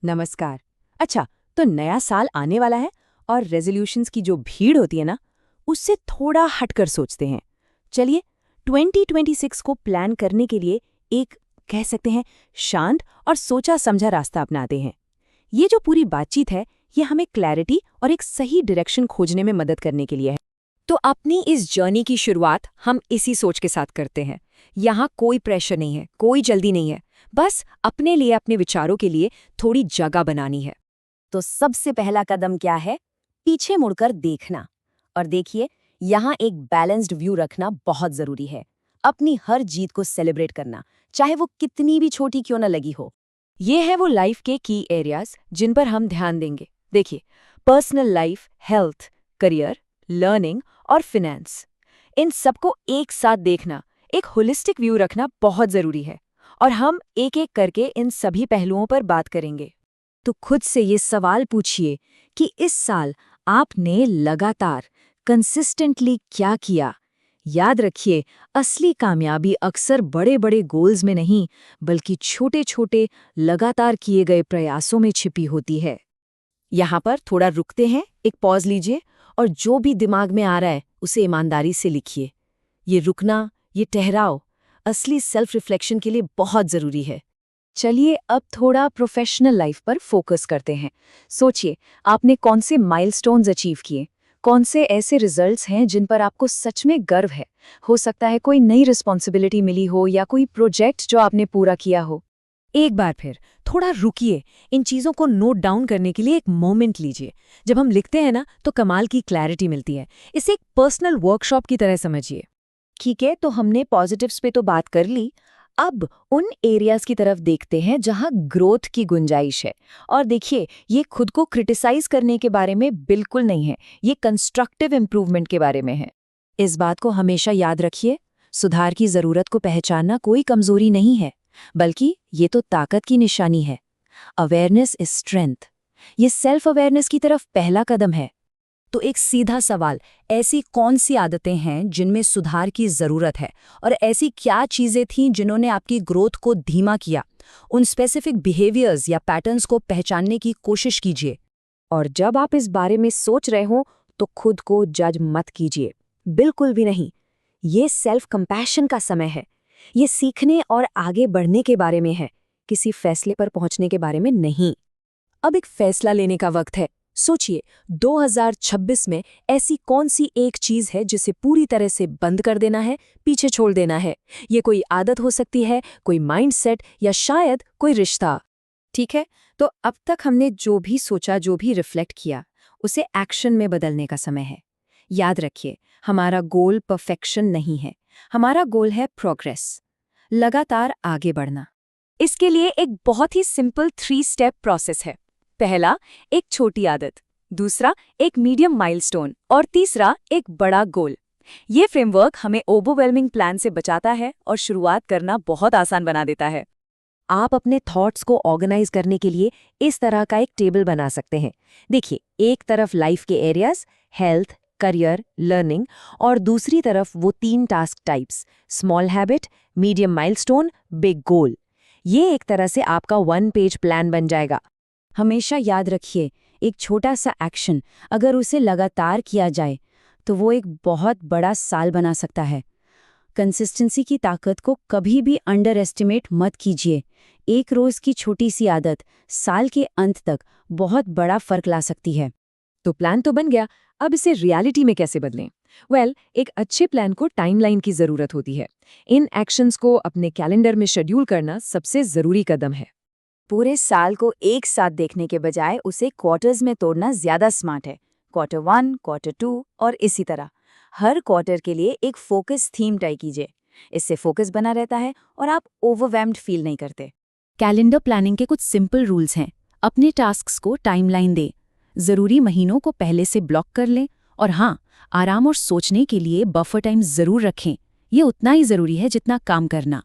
नमस्कार। अच्छा, तो नया साल आने वाला है और रेजोल्यूशंस की जो भीड़ होती है ना, उससे थोड़ा हटकर सोचते हैं। चलिए, 2026 को प्लान करने के लिए एक कह सकते हैं शांत और सोचा समझा रास्ता अपनाते हैं। ये जो पूरी बातचीत है, ये हमें क्लैरिटी और एक सही डायरेक्शन खोजने में मदद करने के लिए है। तो अपनी इस जर्नी की शुरुआत हम इसी सोच के साथ करते हैं। यहाँ कोई प्रेशर नहीं है, कोई जल्दी नहीं है, बस अपने लिए, अपने विचारों के लिए थोड़ी जगह बनानी है। तो सबसे पहला कदम क्या है? पीछे मुड़कर देखना। और देखिए, यहाँ एक बैलेंस्ड व्यू रखना बहुत जरूरी है। अपनी हर जीत को सेलिब्रेट करना, चाहे वो कितनी भी छोटी क्यों न लगी हो। ये है वो लाइफ के की एरियाज जिन पर हम ध्यान देंगे। देखिए, personal life, health, career, learning और फिनेंस, इन सबको एक साथ देखना, एक होलिस्टिक व्यू रखना बहुत जरूरी है। और हम एक एक करके इन सभी पहलुओं पर बात करेंगे। तो खुद से ये सवाल पूछिए कि इस साल आपने लगातार कंसिस्टेंटली क्या किया। याद रखिए, असली कामयाबी अक्सर बड़े बड़े गोल्स में नहीं, बल्कि छोटे छोटे लगातार किए गए प्रयासों में छिपी होती है। यहाँ पर थोड़ा रुकते हैं, एक पॉज लीजिए और जो भी दिमाग में आ रहा है उसे ईमानदारी से लिखिए। ये रुकना, ये ठहराव असली सेल्फ रिफ्लेक्शन के लिए बहुत जरूरी है। चलिए अब थोड़ा प्रोफेशनल लाइफ पर फोकस करते हैं। सोचिए, आपने कौन से माइलस्टोन्स अचीव किए, कौन से ऐसे रिजल्ट्स हैं जिन पर आपको सच में गर्व है। हो सकता है कोई नई रिस्पॉन्सिबिलिटी मिली हो या कोई प्रोजेक्ट जो आपने पूरा किया हो। एक बार फिर थोड़ा रुकिए, इन चीज़ों को नोट डाउन करने के लिए एक मोमेंट लीजिए। जब हम लिखते हैं ना, तो कमाल की क्लैरिटी मिलती है। इसे एक पर्सनल वर्कशॉप की तरह समझिए। ठीक है, तो हमने पॉजिटिव्स पे तो बात कर ली। अब उन एरियाज की तरफ देखते हैं जहां ग्रोथ की गुंजाइश है। और देखिए, ये खुद को क्रिटिसाइज करने के बारे में बिल्कुल नहीं है, ये कंस्ट्रक्टिव इम्प्रूवमेंट के बारे में है। इस बात को हमेशा याद रखिए, सुधार की जरूरत को पहचानना कोई कमजोरी नहीं है, बल्कि ये तो ताकत की निशानी है। Awareness is strength. ये सेल्फ अवेयरनेस की तरफ पहला कदम है। तो एक सीधा सवाल, ऐसी कौन सी आदतें हैं जिनमें सुधार की जरूरत है, और ऐसी क्या चीजें थीं जिन्होंने आपकी ग्रोथ को धीमा किया? उन स्पेसिफिक बिहेवियर्स या पैटर्न्स को पहचानने की कोशिश कीजिए। और जब आप इस बारे में सोच रहे हो, तो खुद को जज मत कीजिए, बिल्कुल भी नहीं। ये सेल्फ कंपैशन का समय है। ये सीखने और आगे बढ़ने के बारे में है, किसी फैसले पर पहुंचने के बारे में नहीं। अब एक फैसला लेने का वक्त है। सोचिए, 2026 में ऐसी कौन सी एक चीज है जिसे पूरी तरह से बंद कर देना है, पीछे छोड़ देना है। ये कोई आदत हो सकती है, कोई माइंडसेट, या शायद कोई रिश्ता। ठीक है, तो अब तक हमने जो भी सोचा, जो भी रिफ्लेक्ट किया, उसे एक्शन में बदलने का समय है। याद रखिए, हमारा गोल परफेक्शन नहीं है, हमारा गोल है प्रोग्रेस, लगातार आगे बढ़ना। इसके लिए एक बहुत ही सिंपल 3 स्टेप प्रोसेस है। पहला, एक छोटी आदत, दूसरा एक मीडियम माइलस्टोन, और तीसरा एक बड़ा गोल। ये फ्रेमवर्क हमें ओवरवेलमिंग प्लान से बचाता है और शुरुआत करना बहुत आसान बना देता है। आप अपने थॉट्स को ऑर्गेनाइज करने के लिए इस तरह का एक टेबल बना सकते हैं। देखिए, एक तरफ लाइफ के एरियाज, हेल्थ, करियर, लर्निंग, और दूसरी तरफ वो 3 task types, small habit, medium milestone, big goal. ये एक तरह से आपका 1 पेज प्लान बन जाएगा। हमेशा याद रखिए, एक छोटा सा एक्शन अगर उसे लगातार किया जाए, तो वो एक बहुत बड़ा साल बना सकता है। कंसिस्टेंसी की ताकत को कभी भी अंडर एस्टिमेट मत कीजिए। एक रोज की छोटी सी आदत साल के अंत तक बहुत बड़ा फर्क ला सकती है। तो प्लान तो बन गया, अब इसे रियलिटी में कैसे बदलें? एक अच्छे प्लान को टाइमलाइन की जरूरत होती है। इन एक्शंस को अपने कैलेंडर में शेड्यूल करना सबसे जरूरी कदम है। पूरे साल को एक साथ देखने के बजाय उसे क्वार्टर्स में तोड़ना ज्यादा स्मार्ट है। क्वार्टर 1, क्वार्टर 2 और इसी तरह हर क्वार्टर के लिए एक फोकस थीम तय कीजिए। इससे फोकस बना रहता है और आप ओवरवेल्म्ड फील नहीं करते। कैलेंडर प्लानिंग के कुछ सिंपल रूल्स हैं। अपने टास्क्स को टाइमलाइन दें, जरूरी महीनों को पहले से ब्लॉक कर लें, और हाँ, आराम और सोचने के लिए बफर टाइम जरूर रखें। ये उतना ही जरूरी है जितना काम करना।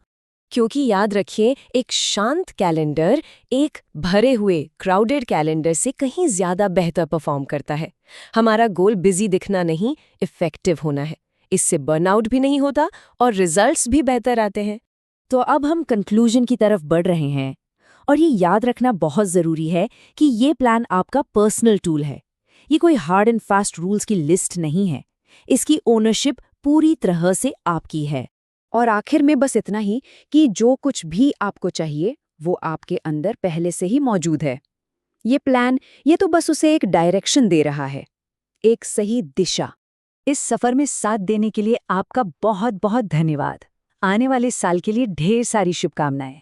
क्योंकि याद रखिए, एक शांत कैलेंडर एक भरे हुए क्राउडेड कैलेंडर से कहीं ज्यादा बेहतर परफॉर्म करता है। हमारा गोल बिजी दिखना नहीं, इफेक्टिव होना है। इससे बर्नआउट भी नहीं होता और रिजल्ट्स भी बेहतर आते हैं। तो अब हम कंक्लूजन की तरफ बढ़ रहे हैं। और ये याद रखना बहुत ज़रूरी है कि ये प्लान आपका पर्सनल टूल है। ये कोई हार्ड एंड फास्ट रूल्स की लिस्ट नहीं है। इसकी ओनरशिप पूरी तरह से आपकी है। और आखिर में बस इतना ही कि जो कुछ भी आपको चाहिए वो आपके अंदर पहले से ही मौजूद है। ये प्लान ये तो बस उसे एक डायरेक्शन दे रहा है, एक सही दिशा। इस सफर में साथ देने के लिए आपका बहुत बहुत धन्यवाद। आने वाले साल के लिए ढेर सारी शुभकामनाएं।